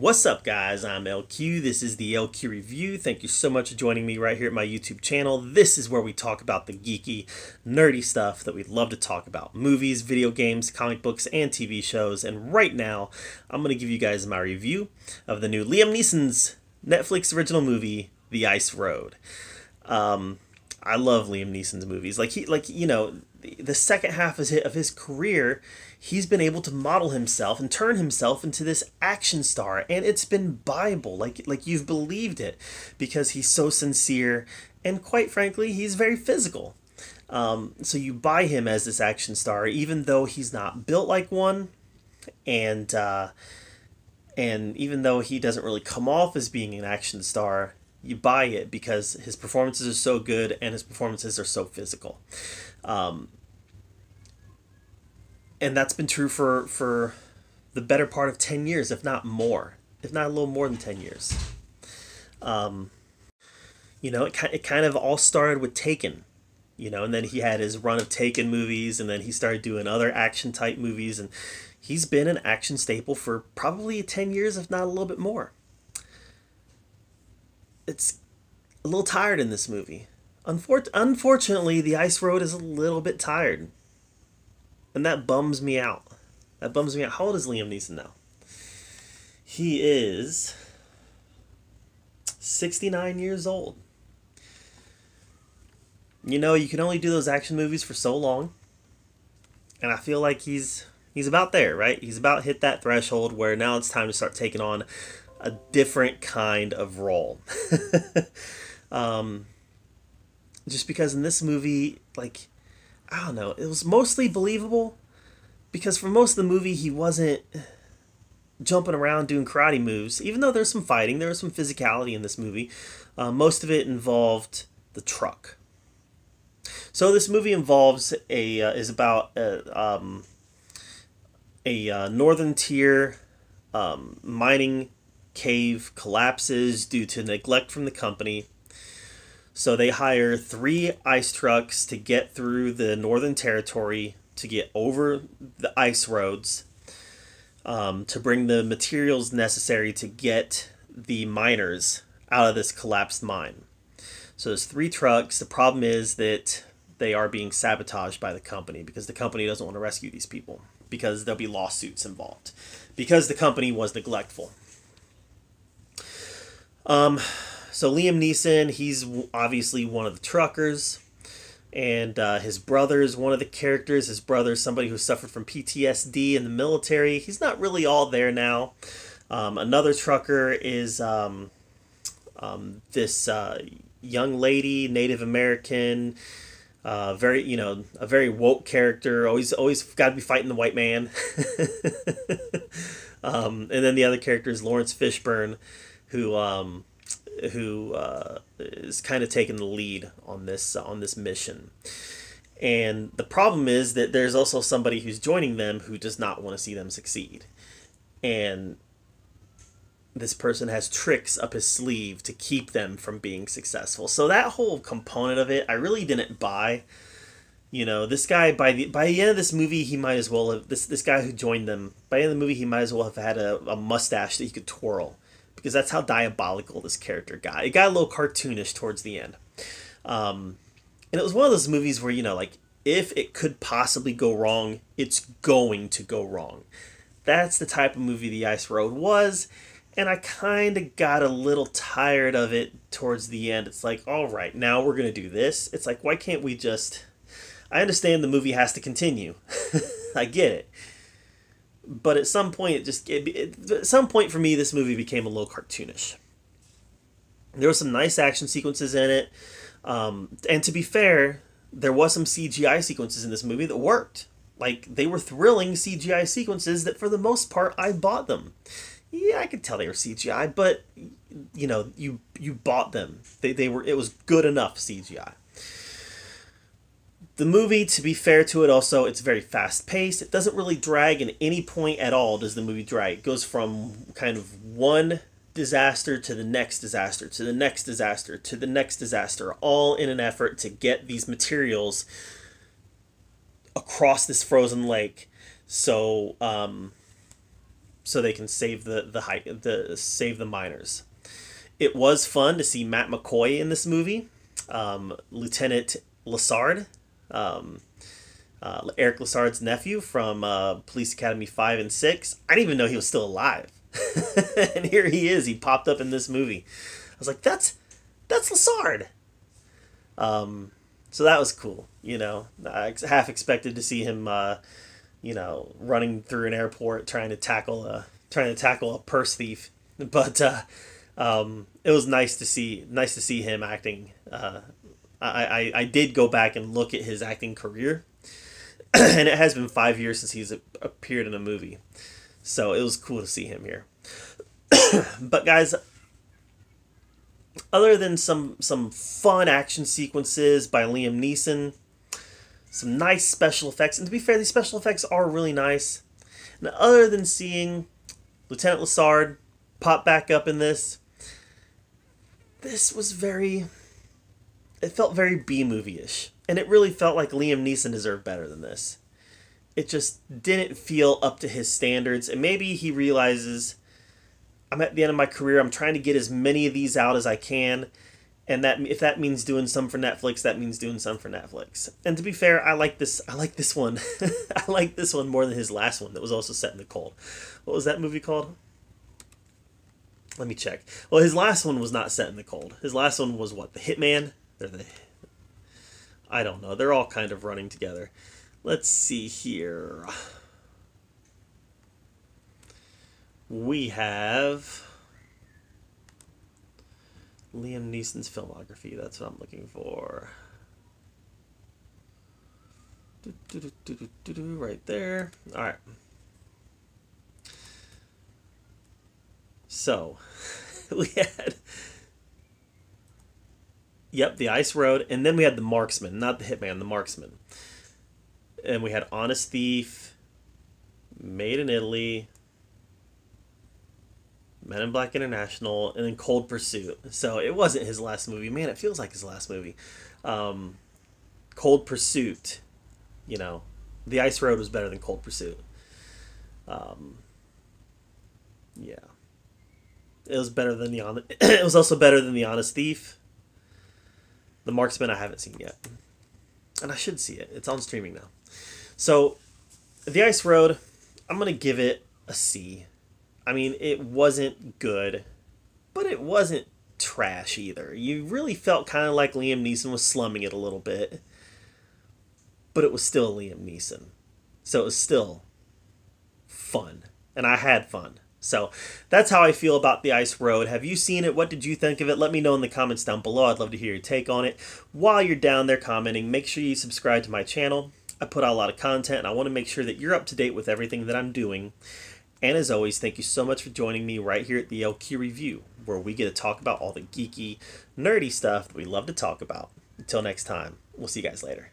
What's up, guys? I'm LQ. This is the LQ Review. Thank you so much for joining me right here at my YouTube channel. This is where we talk about the geeky, nerdy stuff that we love to talk about. Movies, video games, comic books, and TV shows. And right now, I'm going to give you guys my review of the new Liam Neeson's Netflix original movie, The Ice Road. I love Liam Neeson's movies. The second half of his career, he's been able to model himself and turn himself into this action star, and it's been Bible, like you've believed it, because he's so sincere, and quite frankly, he's very physical. So you buy him as this action star, even though he's not built like one, and even though he doesn't really come off as being an action star, you buy it because his performances are so good and his performances are so physical. And that's been true for the better part of 10 years, if not more, if not a little more than 10 years. It kind of all started with Taken, and then he had his run of Taken movies, and then he started doing other action type movies, and he's been an action staple for probably 10 years, if not a little bit more. It's a little tired in this movie. Unfortunately, The Ice Road is a little bit tired. And that bums me out. How old is Liam Neeson now? He is 69 years old. You can only do those action movies for so long. And I feel like he's about there, right? He's about hit that threshold where now it's time to start taking on a different kind of role. Just because in this movie, I don't know, it was mostly believable because for most of the movie he wasn't jumping around doing karate moves. Even though there's some fighting, there was some physicality in this movie. Most of it involved the truck. So this movie is about a northern tier mining cave collapses due to neglect from the company. So they hire 3 ice trucks to get through the Northern Territory, to get over the ice roads, to bring the materials necessary to get the miners out of this collapsed mine. So there's 3 trucks. The problem is that they are being sabotaged by the company because the company doesn't want to rescue these people because there'll be lawsuits involved because the company was neglectful. So Liam Neeson, he's obviously one of the truckers, and his brother is one of the characters. His brother is somebody who suffered from PTSD in the military. He's not really all there now. Another trucker is this young lady, Native American, a very woke character. Always got to be fighting the white man. And then the other character is Lawrence Fishburne, who is kind of taking the lead on this mission. And the problem is that there's also somebody who's joining them who does not want to see them succeed. And this person has tricks up his sleeve to keep them from being successful. So that whole component of it, I really didn't buy. This guy, by the end of this movie, he might as well have, this guy who joined them, by the end of the movie, he might as well have had a mustache that he could twirl. Because that's how diabolical this character got. It got a little cartoonish towards the end. And it was one of those movies where, if it could possibly go wrong, it's going to go wrong. That's the type of movie The Ice Road was. And I kind of got a little tired of it towards the end. It's like, all right, now we're going to do this. It's like, why can't we just... I understand the movie has to continue. I get it. But at some point, at some point for me, this movie became a little cartoonish. There were some nice action sequences in it. And to be fair, there was some CGI sequences in this movie that worked. They were thrilling CGI sequences that for the most part, I bought them. Yeah, I could tell they were CGI, but, you bought them. It was good enough CGI. The movie, to be fair to it also, it's very fast-paced. It doesn't really drag in any point at all, does the movie drag. It goes from kind of one disaster to the next disaster, to the next disaster, to the next disaster, all in an effort to get these materials across this frozen lake so so they can save the miners. It was fun to see Matt McCoy in this movie, Lieutenant Lassard, Eric Lassard's nephew from Police Academy 5 and 6. I didn't even know he was still alive. And here he is. He popped up in this movie. I was like, that's Lassard. So that was cool. I half expected to see him, running through an airport trying to tackle a purse thief. But it was nice to see him acting. I did go back and look at his acting career, and it has been 5 years since he's appeared in a movie, so it was cool to see him here. But guys, other than some fun action sequences by Liam Neeson, some nice special effects, and to be fair, these special effects are really nice. And other than seeing Lieutenant Lassard pop back up in this was it felt very B-movie-ish. And it really felt like Liam Neeson deserved better than this. It just didn't feel up to his standards. And maybe he realizes, I'm at the end of my career, I'm trying to get as many of these out as I can. And that if that means doing some for Netflix, that means doing some for Netflix. And to be fair, I like this one. I like this one more than his last one that was also set in the cold. What was that movie called? Let me check. Well, his last one was not set in the cold. His last one was what? The Hitman? I don't know. They're all kind of running together. Let's see here. We have Liam Neeson's filmography. That's what I'm looking for. Right there. All right. So, we had, The Ice Road, and then we had The Marksman, not The Hitman, The Marksman. And we had Honest Thief, Made in Italy, Men in Black International, and then Cold Pursuit. So it wasn't his last movie. Man, it feels like his last movie. Cold Pursuit, The Ice Road was better than Cold Pursuit. Yeah. It was better than it was also better than The Honest Thief. The Marksman I haven't seen yet. And I should see it. It's on streaming now. So, The Ice Road, I'm going to give it a C. I mean, it wasn't good, but it wasn't trash either. You really felt kind of like Liam Neeson was slumming it a little bit. But it was still Liam Neeson. So it was still fun. And I had fun. So that's how I feel about The Ice Road. Have you seen it? What did you think of it? Let me know in the comments down below. I'd love to hear your take on it. While you're down there commenting, make sure you subscribe to my channel. I put out a lot of content, and I want to make sure that you're up to date with everything that I'm doing. And as always, thank you so much for joining me right here at the LQ Review, where we get to talk about all the geeky, nerdy stuff that we love to talk about. Until next time, we'll see you guys later.